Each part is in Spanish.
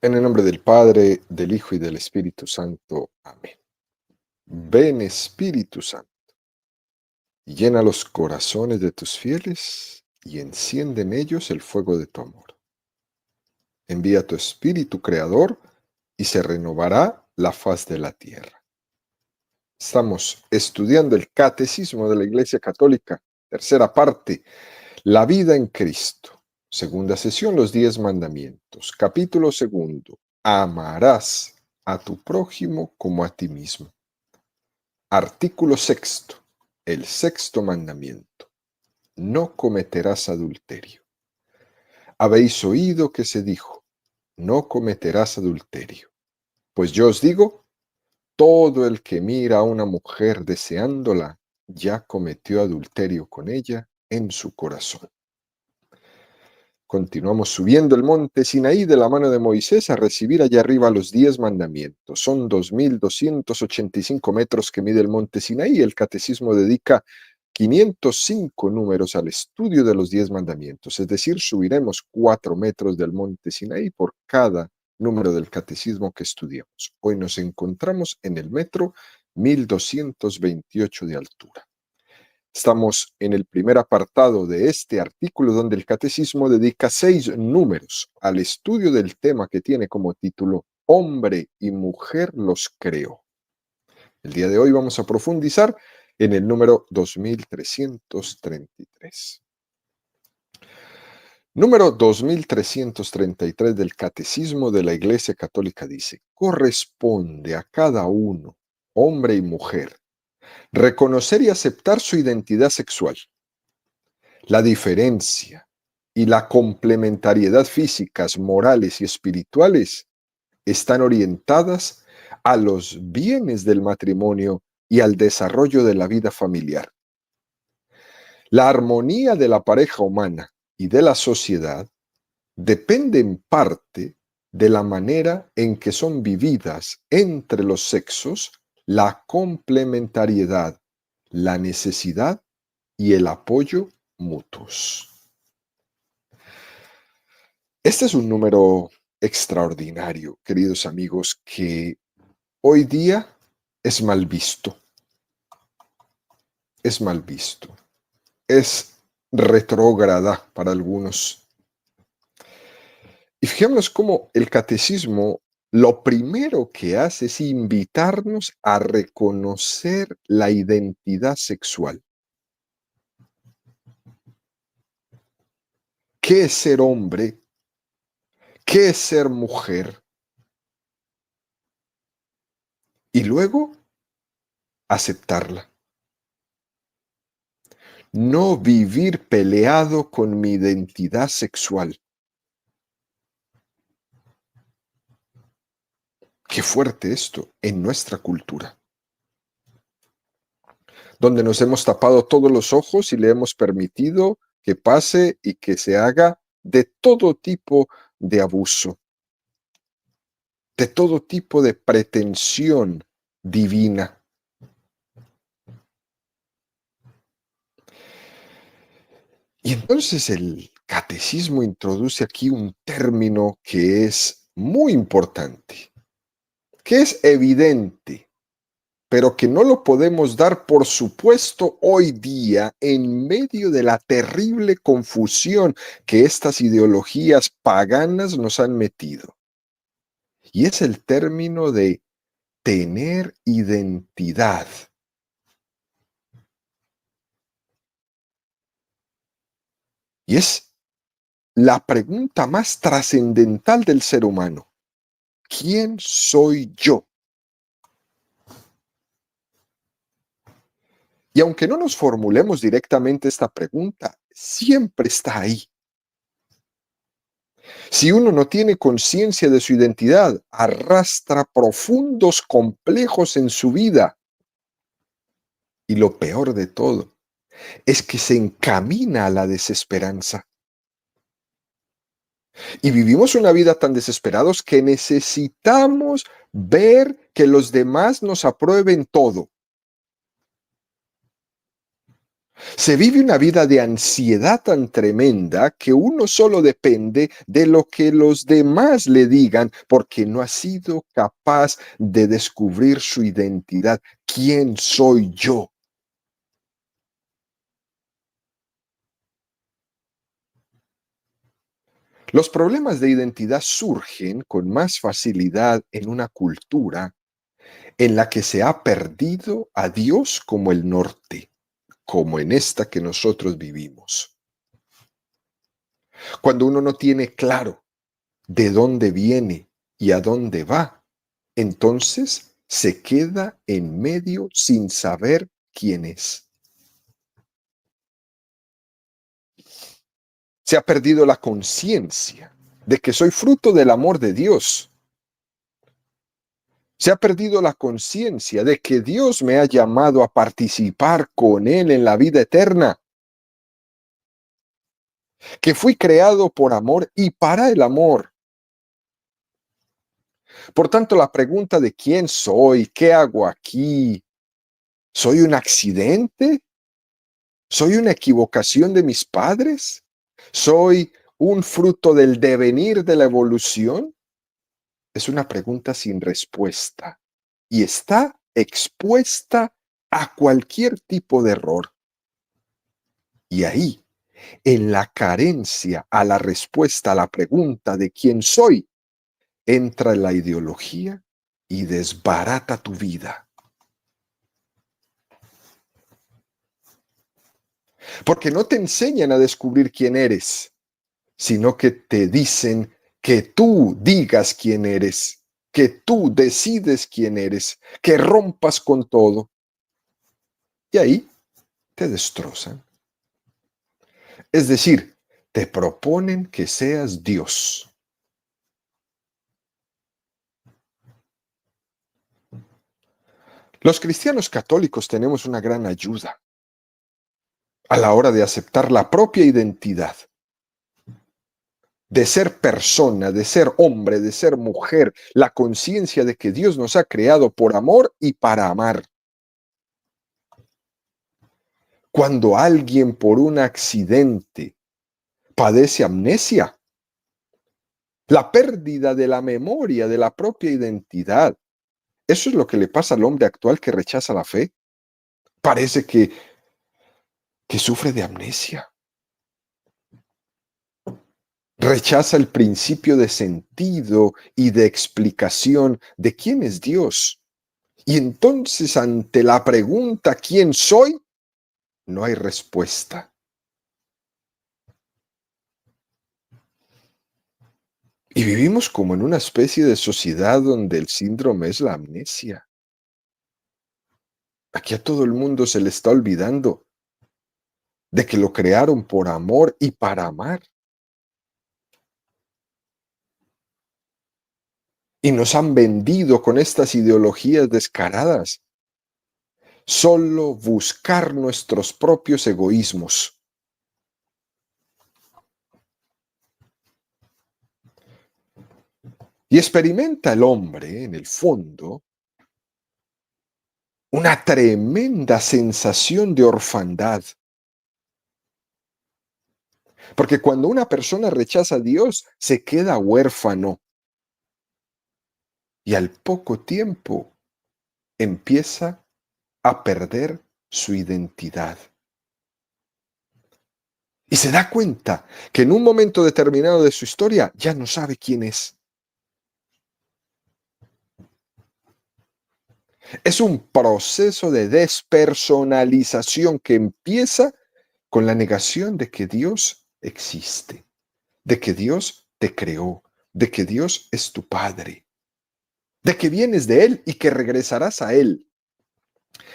En el nombre del Padre, del Hijo y del Espíritu Santo. Amén. Ven, Espíritu Santo, y llena los corazones de tus fieles y enciende en ellos el fuego de tu amor. Envía tu Espíritu Creador y se renovará la faz de la tierra. Estamos estudiando el Catecismo de la Iglesia Católica, tercera parte, la vida en Cristo. Segunda sesión, los 10 mandamientos. Capítulo segundo, amarás a tu prójimo como a ti mismo. Artículo sexto, el sexto mandamiento. No cometerás adulterio. Habéis oído que se dijo, no cometerás adulterio. Pues yo os digo, todo el que mira a una mujer deseándola, ya cometió adulterio con ella en su corazón. Continuamos subiendo el monte Sinaí de la mano de Moisés a recibir allá arriba los 10 mandamientos. Son 2.285 metros que mide el monte Sinaí. El catecismo dedica 505 números al estudio de los 10 mandamientos, es decir, subiremos 4 metros del monte Sinaí por cada número del catecismo que estudiamos. Hoy nos encontramos en el metro 1228 de altura. Estamos en el primer apartado de este artículo donde el catecismo dedica 6 números al estudio del tema que tiene como título Hombre y mujer los creó. El día de hoy vamos a profundizar en el número 2333. Número 2333 del Catecismo de la Iglesia Católica dice: corresponde a cada uno, hombre y mujer, reconocer y aceptar su identidad sexual. La diferencia y la complementariedad físicas, morales y espirituales están orientadas a los bienes del matrimonio y al desarrollo de la vida familiar. La armonía de la pareja humana y de la sociedad depende en parte de la manera en que son vividas entre los sexos la complementariedad, la necesidad y el apoyo mutuos. Este es un número extraordinario, queridos amigos, que hoy día es mal visto. Es mal visto. Es retrógrada para algunos. Y fijémonos cómo el catecismo lo primero que hace es invitarnos a reconocer la identidad sexual. ¿Qué es ser hombre? ¿Qué es ser mujer? Y luego aceptarla. No vivir peleado con mi identidad sexual. Qué fuerte esto en nuestra cultura, donde nos hemos tapado todos los ojos y le hemos permitido que pase y que se haga de todo tipo de abuso, de todo tipo de pretensión divina. Y entonces el catecismo introduce aquí un término que es muy importante, que es evidente, pero que no lo podemos dar por supuesto hoy día en medio de la terrible confusión que estas ideologías paganas nos han metido. Y es el término de tener identidad. Y es la pregunta más trascendental del ser humano. ¿Quién soy yo? Y aunque no nos formulemos directamente esta pregunta, siempre está ahí. Si uno no tiene conciencia de su identidad, arrastra profundos complejos en su vida. Y lo peor de todo es que se encamina a la desesperanza. Y vivimos una vida tan desesperados que necesitamos ver que los demás nos aprueben todo. Se vive una vida de ansiedad tan tremenda que uno solo depende de lo que los demás le digan porque no ha sido capaz de descubrir su identidad. ¿Quién soy yo? Los problemas de identidad surgen con más facilidad en una cultura en la que se ha perdido a Dios como el norte, como en esta que nosotros vivimos. Cuando uno no tiene claro de dónde viene y a dónde va, entonces se queda en medio sin saber quién es. Se ha perdido la conciencia de que soy fruto del amor de Dios. Se ha perdido la conciencia de que Dios me ha llamado a participar con Él en la vida eterna, que fui creado por amor y para el amor. Por tanto, la pregunta de quién soy, qué hago aquí, ¿soy un accidente? ¿Soy una equivocación de mis padres? ¿Soy un fruto del devenir de la evolución? Es una pregunta sin respuesta y está expuesta a cualquier tipo de error. Y ahí, en la carencia a la respuesta a la pregunta de quién soy, entra la ideología y desbarata tu vida. Porque no te enseñan a descubrir quién eres, sino que te dicen que tú digas quién eres, que tú decides quién eres, que rompas con todo. Y ahí te destrozan. Es decir, te proponen que seas Dios. Los cristianos católicos tenemos una gran ayuda a la hora de aceptar la propia identidad, de ser persona, de ser hombre, de ser mujer, la conciencia de que Dios nos ha creado por amor y para amar. Cuando alguien por un accidente padece amnesia, la pérdida de la memoria de la propia identidad, eso es lo que le pasa al hombre actual que rechaza la fe. Parece que sufre de amnesia. Rechaza el principio de sentido y de explicación de quién es Dios. Y entonces ante la pregunta ¿quién soy? No hay respuesta. Y vivimos como en una especie de sociedad donde el síndrome es la amnesia. Aquí a todo el mundo se le está olvidando de que lo crearon por amor y para amar. Y nos han vendido con estas ideologías descaradas. Solo buscar nuestros propios egoísmos. Y experimenta el hombre, en el fondo, una tremenda sensación de orfandad. Porque cuando una persona rechaza a Dios, se queda huérfano. Y al poco tiempo empieza a perder su identidad. Y se da cuenta que en un momento determinado de su historia ya no sabe quién es. Es un proceso de despersonalización que empieza con la negación de que Dios existe, de que Dios te creó, de que Dios es tu Padre, de que vienes de Él y que regresarás a Él.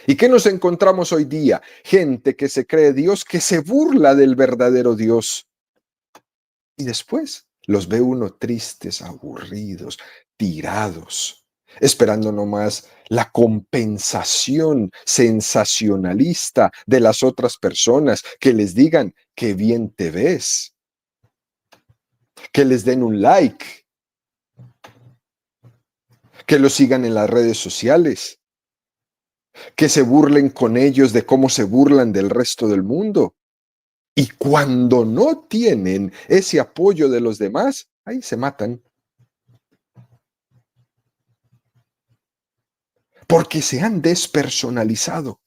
¿Y qué nos encontramos hoy día? Gente que se cree Dios, que se burla del verdadero Dios. Y después los ve uno tristes, aburridos, tirados, esperando nomás la compensación sensacionalista de las otras personas, que les digan qué bien te ves, que les den un like, que lo sigan en las redes sociales, que se burlen con ellos de cómo se burlan del resto del mundo. Y cuando no tienen ese apoyo de los demás, ahí se matan. Porque se han despersonalizado.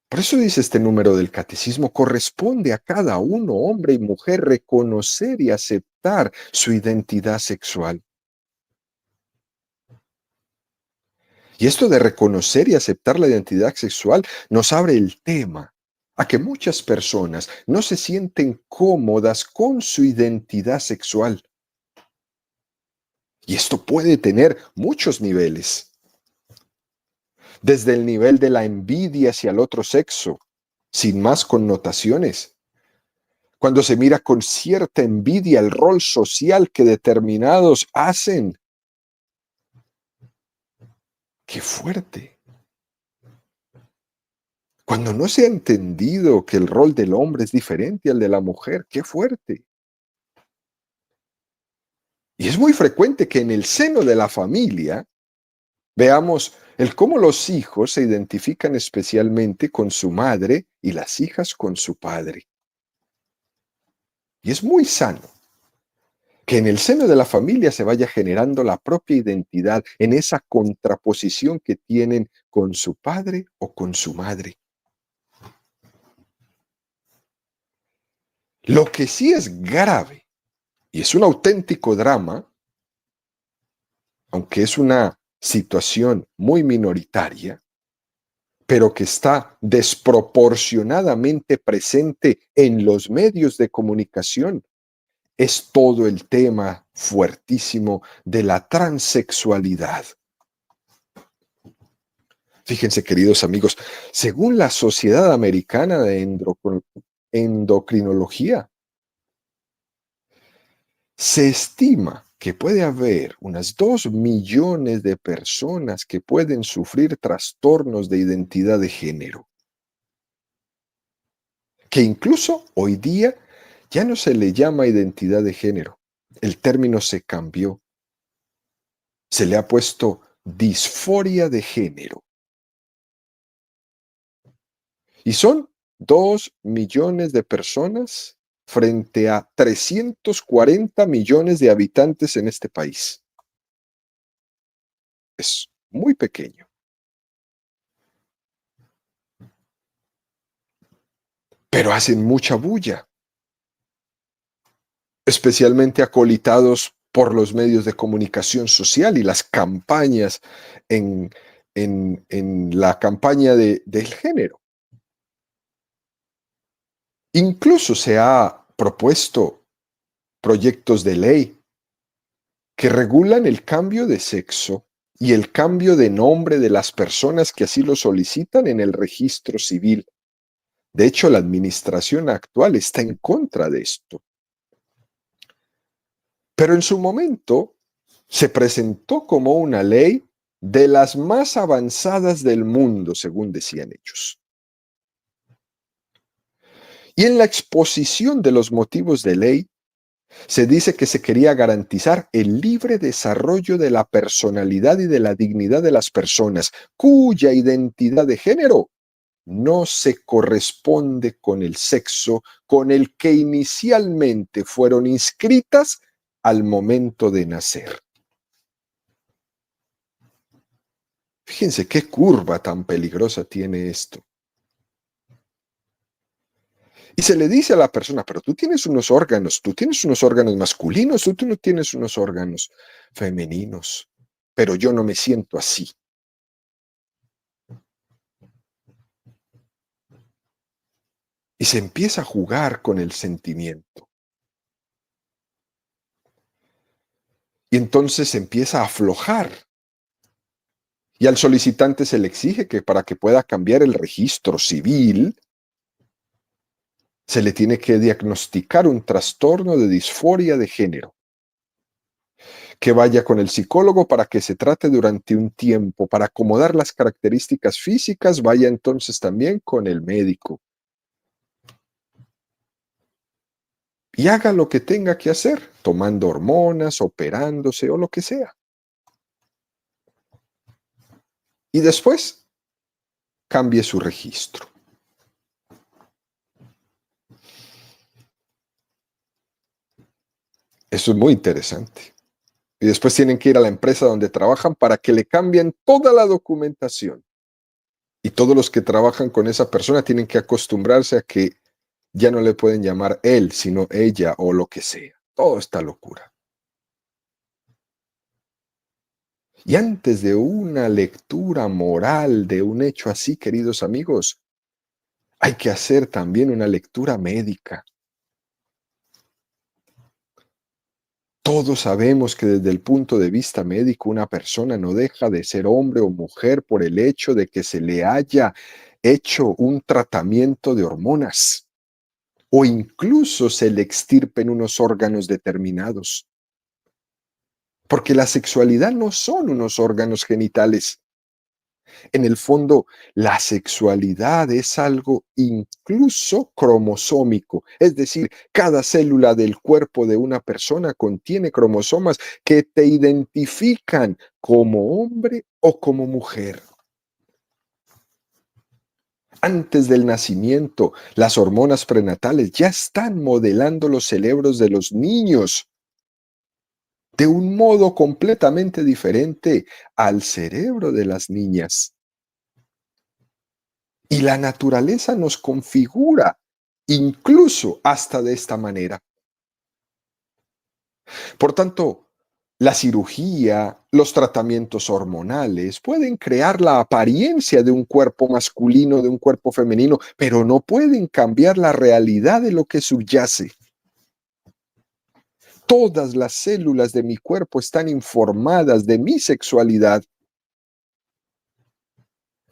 Por eso dice este número del catecismo, corresponde a cada uno, hombre y mujer, reconocer y aceptar su identidad sexual. Y esto de reconocer y aceptar la identidad sexual nos abre el tema a que muchas personas no se sienten cómodas con su identidad sexual. Y esto puede tener muchos niveles. Desde el nivel de la envidia hacia el otro sexo, sin más connotaciones. Cuando se mira con cierta envidia el rol social que determinados hacen. ¡Qué fuerte! Cuando no se ha entendido que el rol del hombre es diferente al de la mujer, ¡qué fuerte! Y es muy frecuente que en el seno de la familia veamos el cómo los hijos se identifican especialmente con su madre y las hijas con su padre. Y es muy sano que en el seno de la familia se vaya generando la propia identidad en esa contraposición que tienen con su padre o con su madre. Lo que sí es grave y es un auténtico drama, aunque es una situación muy minoritaria, pero que está desproporcionadamente presente en los medios de comunicación, es todo el tema fuertísimo de la transexualidad. Fíjense, queridos amigos, según la Sociedad Americana de Endocrinología, se estima que puede haber unas 2 millones de personas que pueden sufrir trastornos de identidad de género, que incluso hoy día ya no se le llama identidad de género. El término se cambió. Se le ha puesto disforia de género. Y son 2 millones de personas frente a 340 millones de habitantes en este país. Es muy pequeño. Pero hacen mucha bulla, especialmente acolitados por los medios de comunicación social y las campañas en, en la campaña del género. Incluso se ha propuesto proyectos de ley que regulan el cambio de sexo y el cambio de nombre de las personas que así lo solicitan en el registro civil. De hecho, la administración actual está en contra de esto. Pero en su momento se presentó como una ley de las más avanzadas del mundo, según decían ellos. Y en la exposición de los motivos de ley, se dice que se quería garantizar el libre desarrollo de la personalidad y de la dignidad de las personas cuya identidad de género no se corresponde con el sexo con el que inicialmente fueron inscritas al momento de nacer. Fíjense qué curva tan peligrosa tiene esto. Y se le dice a la persona, pero tú tienes unos órganos masculinos, tú no tienes unos órganos femeninos, pero yo no me siento así. Y se empieza a jugar con el sentimiento. Y entonces se empieza a aflojar. Y al solicitante se le exige que para que pueda cambiar el registro civil, se le tiene que diagnosticar un trastorno de disforia de género. Que vaya con el psicólogo para que se trate durante un tiempo, para acomodar las características físicas, vaya entonces también con el médico. Y haga lo que tenga que hacer, tomando hormonas, operándose o lo que sea. y después cambie su registro. Eso es muy interesante. Y después tienen que ir a la empresa donde trabajan para que le cambien toda la documentación. Y todos los que trabajan con esa persona tienen que acostumbrarse a que ya no le pueden llamar él, sino ella o lo que sea. Todo está locura. Y antes de una lectura moral de un hecho así, queridos amigos, hay que hacer también una lectura médica. Todos sabemos que desde el punto de vista médico una persona no deja de ser hombre o mujer por el hecho de que se le haya hecho un tratamiento de hormonas o incluso se le extirpen unos órganos determinados. Porque la sexualidad no son unos órganos genitales. En el fondo, la sexualidad es algo incluso cromosómico, es decir, cada célula del cuerpo de una persona contiene cromosomas que te identifican como hombre o como mujer. Antes del nacimiento, las hormonas prenatales ya están modelando los cerebros de los niños de un modo completamente diferente al cerebro de las niñas. Y la naturaleza nos configura incluso hasta de esta manera. Por tanto, la cirugía, los tratamientos hormonales pueden crear la apariencia de un cuerpo masculino, de un cuerpo femenino, pero no pueden cambiar la realidad de lo que subyace. Todas las células de mi cuerpo están informadas de mi sexualidad.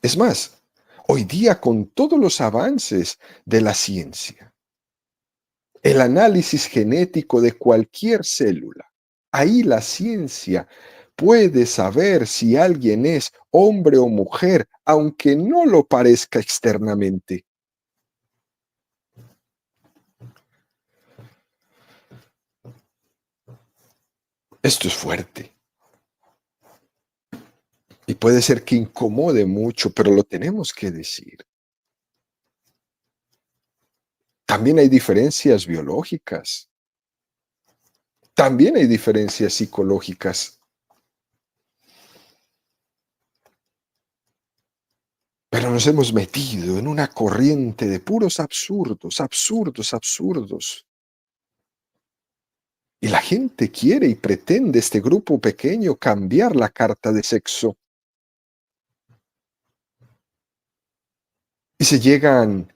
Es más, hoy día con todos los avances de la ciencia, el análisis genético de cualquier célula, ahí la ciencia puede saber si alguien es hombre o mujer, aunque no lo parezca externamente. Esto es fuerte. Y puede ser que incomode mucho, pero lo tenemos que decir. También hay diferencias biológicas. También hay diferencias psicológicas. Pero nos hemos metido en una corriente de puros absurdos, absurdos, absurdos. Y la gente quiere y pretende, este grupo pequeño, cambiar la carta de sexo. Y se llegan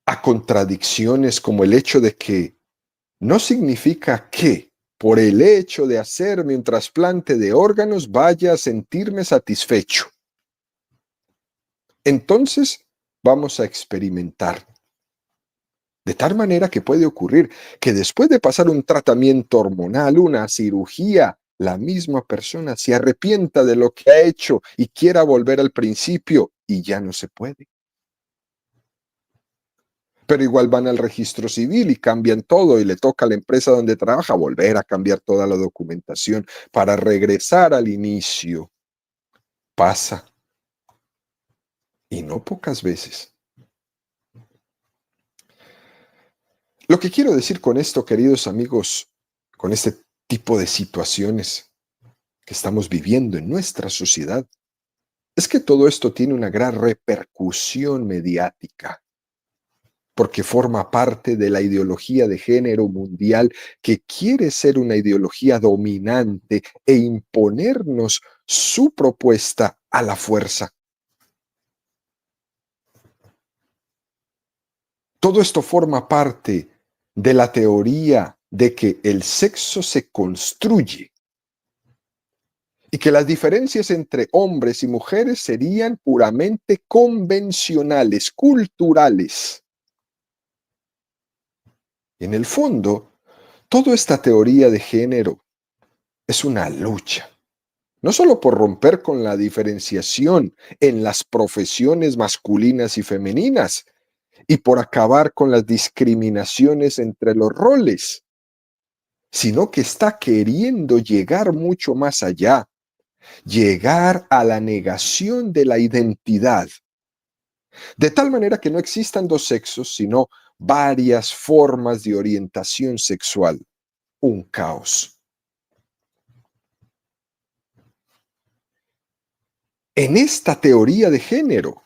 a contradicciones como el hecho de que no significa que por el hecho de hacerme un trasplante de órganos vaya a sentirme satisfecho. Entonces vamos a experimentar. De tal manera que puede ocurrir que después de pasar un tratamiento hormonal, una cirugía, la misma persona se arrepienta de lo que ha hecho y quiera volver al principio y ya no se puede. Pero igual van al registro civil y cambian todo y le toca a la empresa donde trabaja volver a cambiar toda la documentación para regresar al inicio. Pasa. Y no pocas veces. Lo que quiero decir con esto, queridos amigos, con este tipo de situaciones que estamos viviendo en nuestra sociedad, es que todo esto tiene una gran repercusión mediática, porque forma parte de la ideología de género mundial que quiere ser una ideología dominante e imponernos su propuesta a la fuerza. Todo esto forma parte de la teoría de que el sexo se construye y que las diferencias entre hombres y mujeres serían puramente convencionales, culturales. En el fondo, toda esta teoría de género es una lucha, no solo por romper con la diferenciación en las profesiones masculinas y femeninas y por acabar con las discriminaciones entre los roles, sino que está queriendo llegar mucho más allá llegar a la negación de la identidad, de tal manera que no existan dos sexos, sino varias formas de orientación sexual. Un caos. En esta teoría de género,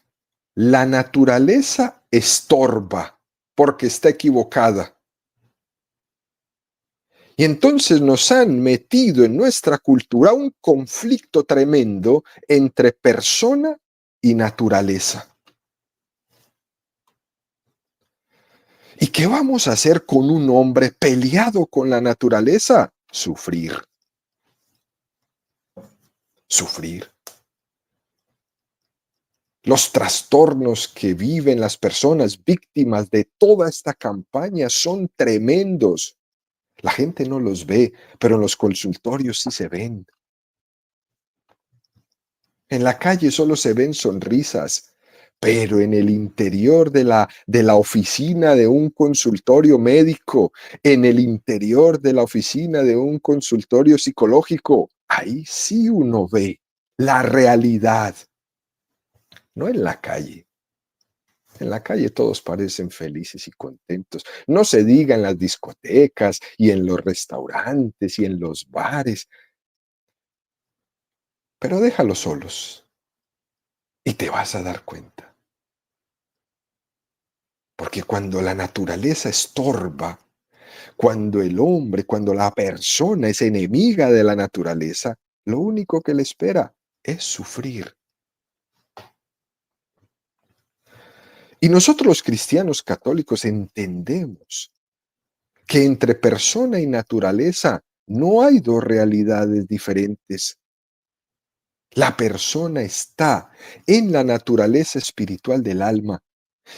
la naturaleza estorba porque está equivocada. Y entonces nos han metido en nuestra cultura un conflicto tremendo entre persona y naturaleza. ¿Y qué vamos a hacer con un hombre peleado con la naturaleza? Sufrir. Sufrir. Los trastornos que viven las personas víctimas de toda esta campaña son tremendos. La gente no los ve, pero en los consultorios sí se ven. En la calle solo se ven sonrisas, pero en el interior de la oficina de un consultorio médico, en el interior de la oficina de un consultorio psicológico, ahí sí uno ve la realidad, no en la calle. En la calle todos parecen felices y contentos. No se diga en las discotecas y en los restaurantes y en los bares, pero déjalos solos y te vas a dar cuenta. Porque cuando la naturaleza estorba, cuando el hombre, cuando la persona es enemiga de la naturaleza, lo único que le espera es sufrir. Y nosotros los cristianos católicos entendemos que entre persona y naturaleza no hay dos realidades diferentes. La persona está en la naturaleza espiritual del alma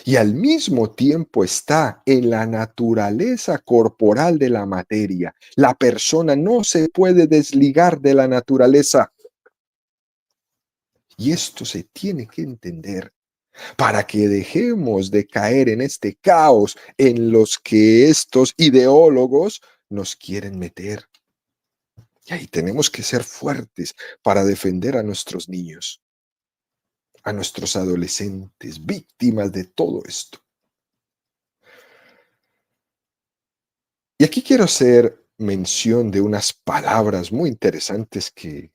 y al mismo tiempo está en la naturaleza corporal de la materia. La persona no se puede desligar de la naturaleza. Y esto se tiene que entender para que dejemos de caer en este caos en los que estos ideólogos nos quieren meter. Y ahí tenemos que ser fuertes para defender a nuestros niños, a nuestros adolescentes, víctimas de todo esto. Y aquí quiero hacer mención de unas palabras muy interesantes que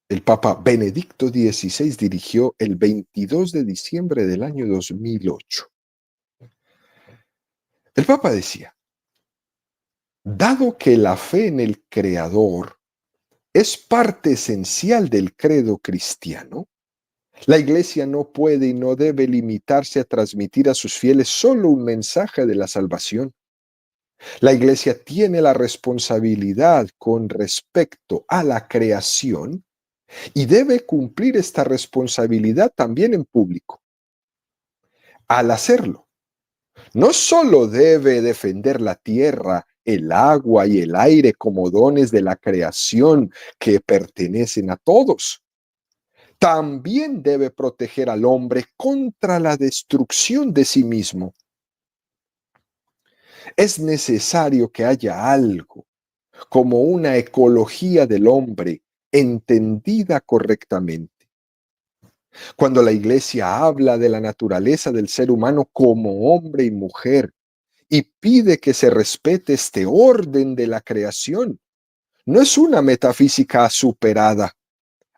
el Papa Benedicto XVI dirigió el 22 de diciembre del año 2008. El Papa decía: dado que la fe en el Creador es parte esencial del credo cristiano, la Iglesia no puede y no debe limitarse a transmitir a sus fieles solo un mensaje de la salvación. La Iglesia tiene la responsabilidad con respecto a la creación y debe cumplir esta responsabilidad también en público. Al hacerlo, no solo debe defender la tierra, el agua y el aire como dones de la creación que pertenecen a todos, también debe proteger al hombre contra la destrucción de sí mismo. Es necesario que haya algo como una ecología del hombre entendida correctamente. Cuando la Iglesia habla de la naturaleza del ser humano como hombre y mujer y pide que se respete este orden de la creación, no es una metafísica superada.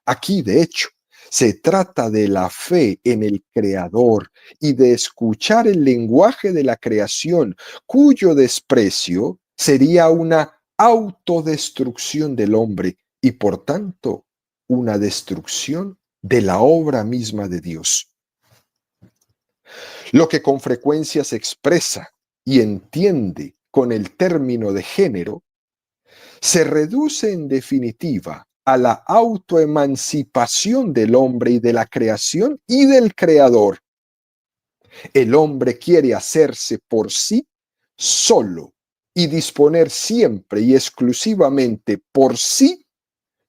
Aquí, de hecho, se trata de la fe en el Creador y de escuchar el lenguaje de la creación, cuyo desprecio sería una autodestrucción del hombre y, por tanto, una destrucción de la obra misma de Dios. Lo que con frecuencia se expresa y entiende con el término de género se reduce en definitiva a la autoemancipación del hombre y de la creación y del creador. El hombre quiere hacerse por sí solo y disponer siempre y exclusivamente por sí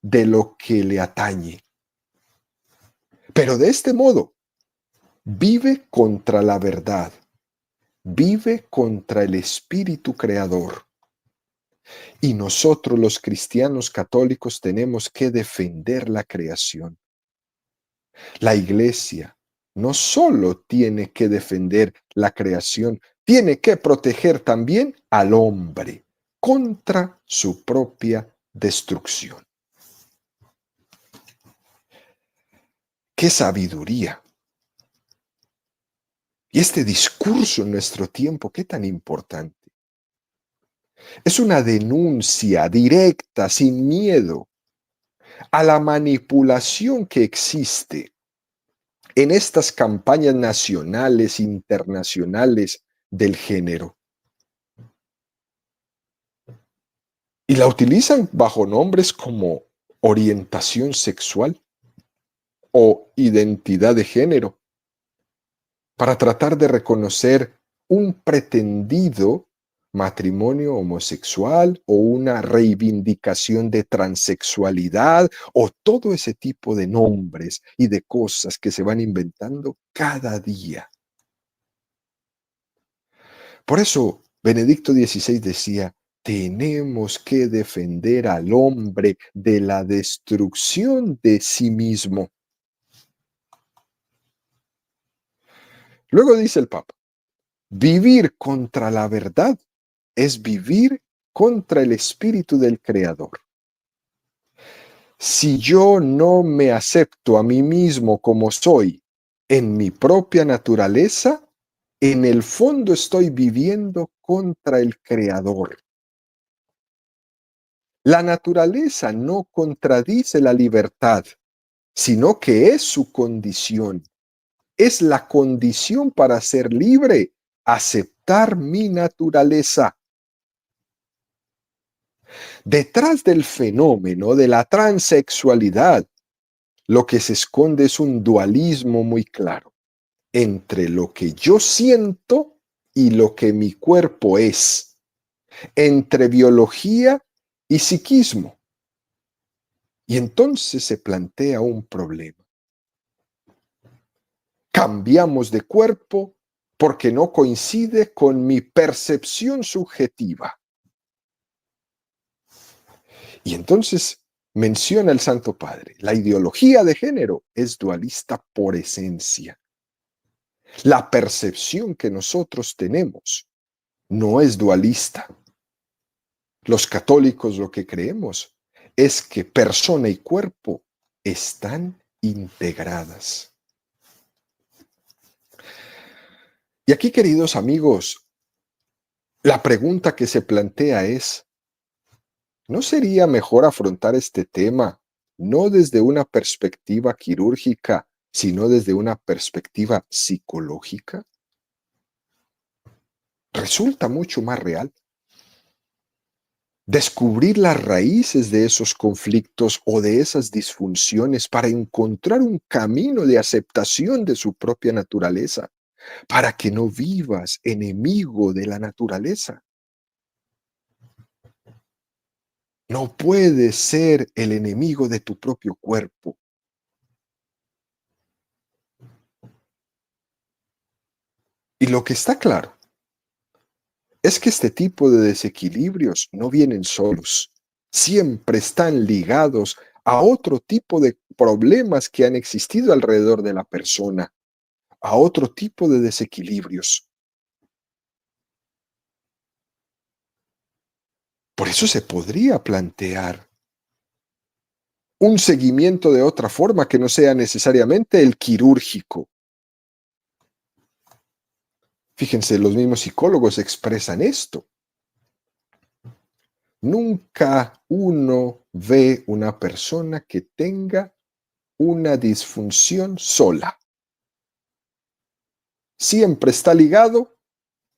de lo que le atañe. Pero de este modo vive contra la verdad, vive contra el espíritu creador. Y nosotros los cristianos católicos tenemos que defender la creación. La iglesia no solo tiene que defender la creación, tiene que proteger también al hombre contra su propia destrucción. ¡Qué sabiduría! Y este discurso en nuestro tiempo, qué tan importante. Es una denuncia directa, sin miedo, a la manipulación que existe en estas campañas nacionales, internacionales del género. Y la utilizan bajo nombres como orientación sexual o identidad de género para tratar de reconocer un pretendido matrimonio homosexual o una reivindicación de transexualidad o todo ese tipo de nombres y de cosas que se van inventando cada día. Por eso Benedicto XVI decía, tenemos que defender al hombre de la destrucción de sí mismo. Luego dice el Papa, vivir contra la verdad es vivir contra el espíritu del Creador. Si yo no me acepto a mí mismo como soy en mi propia naturaleza, en el fondo estoy viviendo contra el Creador. La naturaleza no contradice la libertad, sino que es su condición. Es la condición para ser libre, aceptar mi naturaleza. Detrás del fenómeno de la transexualidad, lo que se esconde es un dualismo muy claro entre lo que yo siento y lo que mi cuerpo es, entre biología y psiquismo. Y entonces se plantea un problema. Cambiamos de cuerpo porque no coincide con mi percepción subjetiva. Y entonces menciona el Santo Padre, la ideología de género es dualista por esencia. La percepción que nosotros tenemos no es dualista. Los católicos lo que creemos es que persona y cuerpo están integradas. Y aquí, queridos amigos, la pregunta que se plantea es, ¿no sería mejor afrontar este tema no desde una perspectiva quirúrgica, sino desde una perspectiva psicológica? Resulta mucho más real. Descubrir las raíces de esos conflictos o de esas disfunciones para encontrar un camino de aceptación de su propia naturaleza, para que no vivas enemigo de la naturaleza. No puedes ser el enemigo de tu propio cuerpo. Y lo que está claro es que este tipo de desequilibrios no vienen solos, siempre están ligados a otro tipo de problemas que han existido alrededor de la persona, a otro tipo de desequilibrios. Por eso se podría plantear un seguimiento de otra forma que no sea necesariamente el quirúrgico. Fíjense, los mismos psicólogos expresan esto. Nunca uno ve una persona que tenga una disfunción sola. Siempre está ligado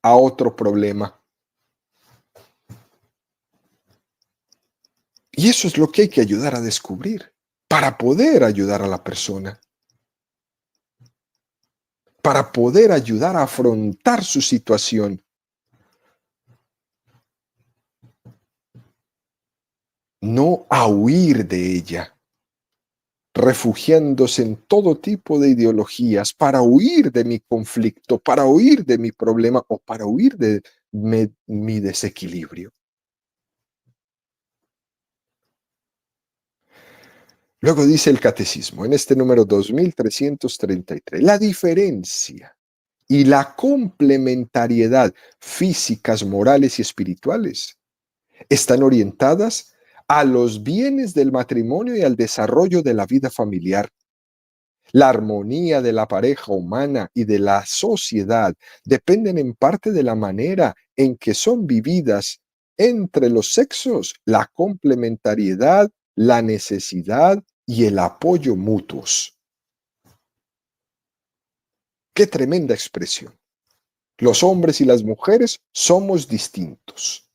a otro problema. Y eso es lo que hay que ayudar a descubrir para poder ayudar a la persona, para poder ayudar a afrontar su situación. No a huir de ella, refugiándose en todo tipo de ideologías para huir de mi conflicto, para huir de mi problema o para huir de mi desequilibrio. Luego dice el catecismo, en este número 2333, la diferencia y la complementariedad físicas, morales y espirituales están orientadas a los bienes del matrimonio y al desarrollo de la vida familiar. La armonía de la pareja humana y de la sociedad dependen en parte de la manera en que son vividas entre los sexos, la complementariedad, la necesidad y el apoyo mutuos. ¡Qué tremenda expresión! Los hombres y las mujeres somos distintos.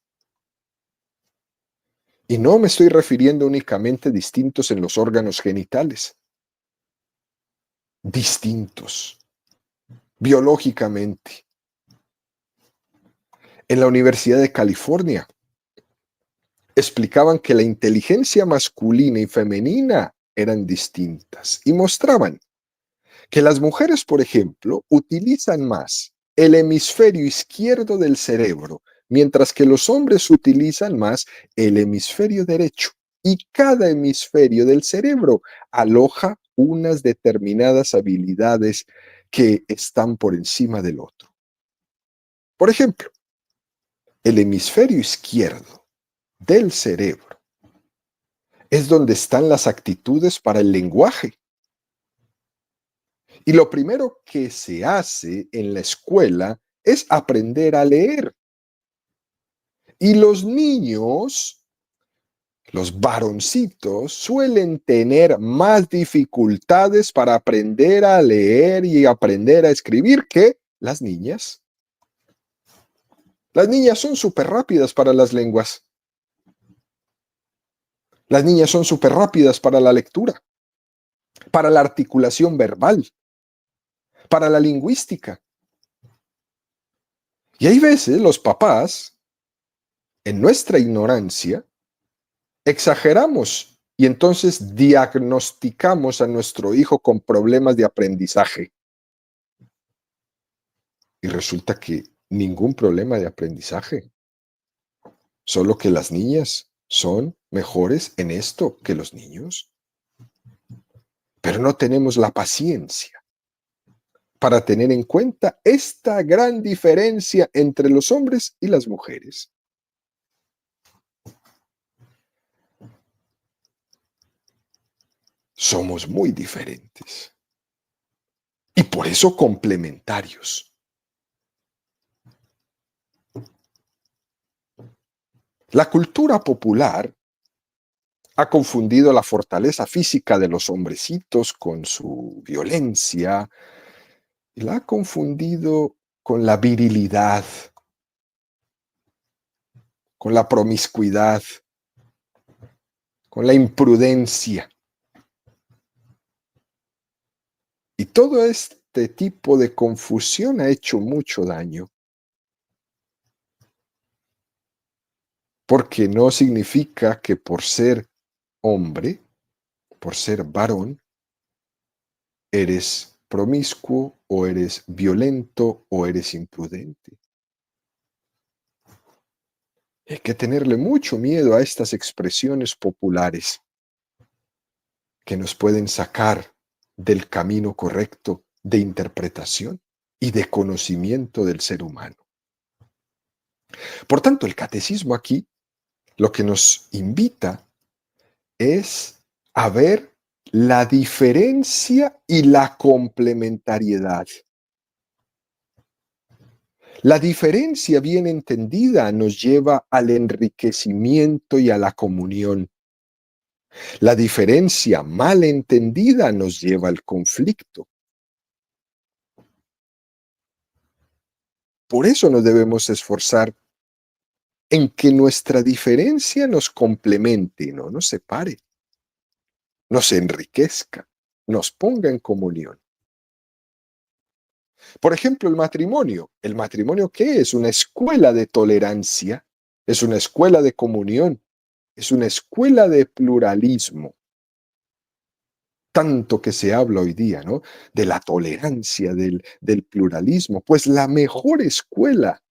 Y no me estoy refiriendo únicamente a distintos en los órganos genitales, distintos biológicamente. En la Universidad de California explicaban que la inteligencia masculina y femenina eran distintas y mostraban que las mujeres, por ejemplo, utilizan más el hemisferio izquierdo del cerebro, mientras que los hombres utilizan más el hemisferio derecho. Y cada hemisferio del cerebro aloja unas determinadas habilidades que están por encima del otro. Por ejemplo, el hemisferio izquierdo del cerebro es donde están las actitudes para el lenguaje. Y lo primero que se hace en la escuela es aprender a leer. Y los niños, los varoncitos, suelen tener más dificultades para aprender a leer y aprender a escribir que las niñas. Las niñas son súper rápidas para las lenguas. Las niñas son súper rápidas para la lectura, para la articulación verbal, para la lingüística. Y hay veces los papás, en nuestra ignorancia, exageramos y entonces diagnosticamos a nuestro hijo con problemas de aprendizaje. Y resulta que ningún problema de aprendizaje, solo que las niñas son mejores en esto que los niños. Pero no tenemos la paciencia para tener en cuenta esta gran diferencia entre los hombres y las mujeres. Somos muy diferentes y por eso complementarios. La cultura popular ha confundido la fortaleza física de los hombrecitos con su violencia y la ha confundido con la virilidad, con la promiscuidad, con la imprudencia. Y todo este tipo de confusión ha hecho mucho daño, porque no significa que por ser hombre, por ser varón, eres promiscuo o eres violento o eres imprudente. Hay que tenerle mucho miedo a estas expresiones populares que nos pueden sacar del camino correcto de interpretación y de conocimiento del ser humano. Por tanto, el catecismo aquí lo que nos invita es a ver la diferencia y la complementariedad. La diferencia bien entendida nos lleva al enriquecimiento y a la comunión. La diferencia mal entendida nos lleva al conflicto. Por eso nos debemos esforzar en que nuestra diferencia nos complemente, no nos separe, nos enriquezca, nos ponga en comunión. Por ejemplo, el matrimonio. ¿El matrimonio qué es? Una escuela de tolerancia, es una escuela de comunión, es una escuela de pluralismo. Tanto que se habla hoy día, ¿no? De la tolerancia, del pluralismo. Pues la mejor escuela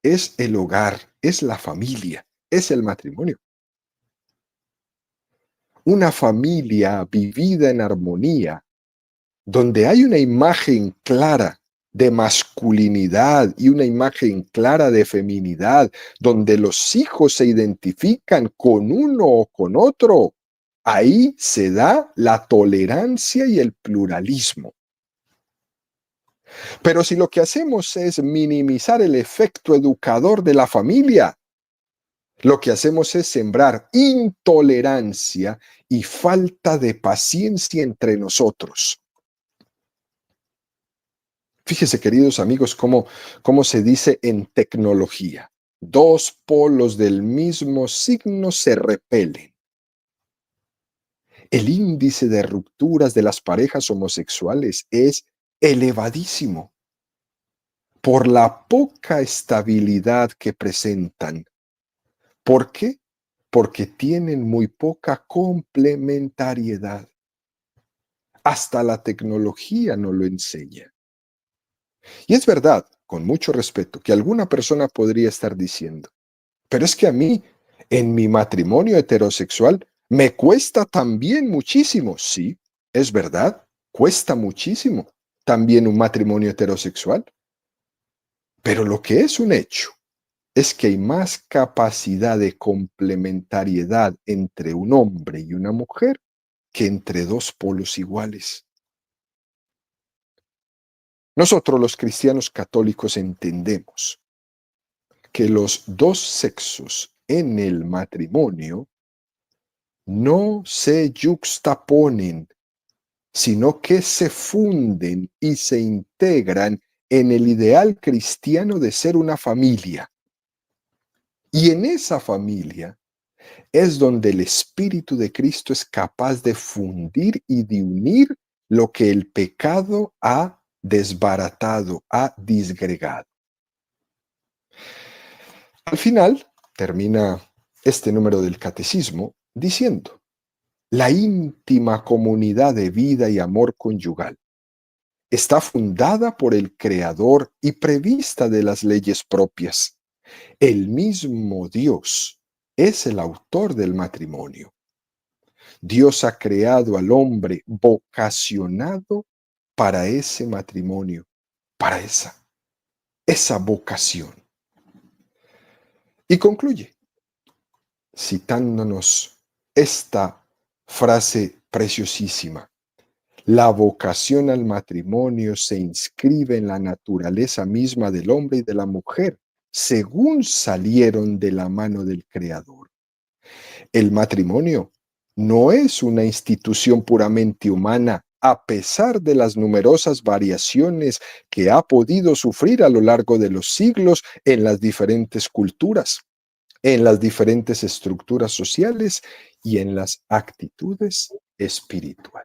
es el hogar, es la familia, es el matrimonio. una familia vivida en armonía, donde hay una imagen clara de masculinidad y una imagen clara de feminidad, donde los hijos se identifican con uno o con otro, ahí se da la tolerancia y el pluralismo. Pero si lo que hacemos es minimizar el efecto educador de la familia, lo que hacemos es sembrar intolerancia y falta de paciencia entre nosotros. Fíjese, queridos amigos, cómo se dice en tecnología. Dos polos del mismo signo se repelen. El índice de rupturas de las parejas homosexuales es elevadísimo por la poca estabilidad que presentan. ¿Por qué? Porque tienen muy poca complementariedad. Hasta la tecnología no lo enseña. Y es verdad, con mucho respeto, que alguna persona podría estar diciendo, pero es que a mí, en mi matrimonio heterosexual, me cuesta también muchísimo. Sí, es verdad, cuesta muchísimo también un matrimonio heterosexual. Pero lo que es un hecho es que hay más capacidad de complementariedad entre un hombre y una mujer que entre dos polos iguales. Nosotros los cristianos católicos entendemos que los dos sexos en el matrimonio no se yuxtaponen, sino que se funden y se integran en el ideal cristiano de ser una familia. Y en esa familia es donde el Espíritu de Cristo es capaz de fundir y de unir lo que el pecado ha desbaratado, ha disgregado. Al final, termina este número del catecismo diciendo, la íntima comunidad de vida y amor conyugal está fundada por el Creador y prevista de las leyes propias. El mismo Dios es el autor del matrimonio. Dios ha creado al hombre vocacionado para ese matrimonio, para esa vocación. Y concluye citándonos esta frase preciosísima. La vocación al matrimonio se inscribe en la naturaleza misma del hombre y de la mujer, según salieron de la mano del Creador. El matrimonio no es una institución puramente humana, a pesar de las numerosas variaciones que ha podido sufrir a lo largo de los siglos en las diferentes culturas, en las diferentes estructuras sociales y en las actitudes espirituales.